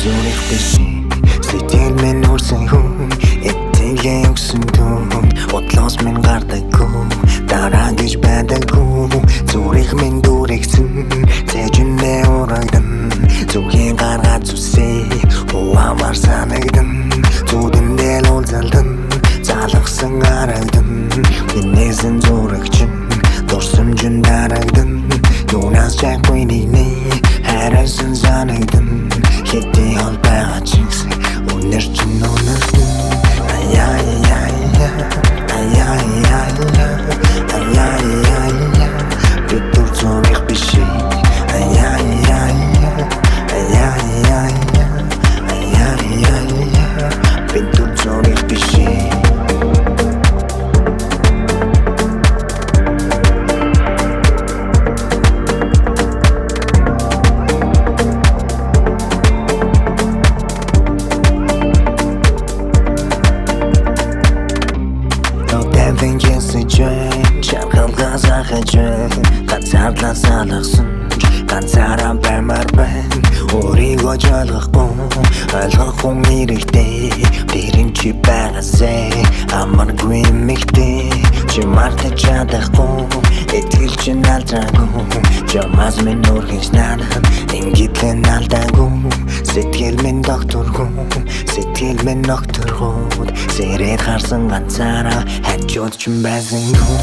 Зүрх дэши сэтгэл минь үрсэн хүн этгэл өгсөн түн бодлоос минь гардаггүй дараа гэж байдаггүй зүрх минь дүрэгсэн цэжиндэ урагдан зүрхийн гаргаад зүсээ хуамар санагдан зүдэндээ л уулзалдан залгсан арагдан минээсэн зүрхчин дурсамжин дарагдан юунаас чайгүй нэгнэ харасан санагдан Хэдий ол байгаа чингсэн өнөр чин өнөрдөн Биттүр зүрх биши Биттүр зүрх биши Чархалгаа сахажээ ганцаардлаа салгасан ганцаараа баймар байна өөрийгөө жолгохгүй ойлгох хүн ирэгтэй тэрэн чи байгаасай амаргүй мэгтэй чи мартаж чадахгүй итгэл чин алдраагүй жамаас минь нүргэж надад ингэтлэн алдаагүй сэтгэл минь докторгүй сэтгэл минь докторгүй сэрээд харсан ганцаараа хажууд чин байсангүй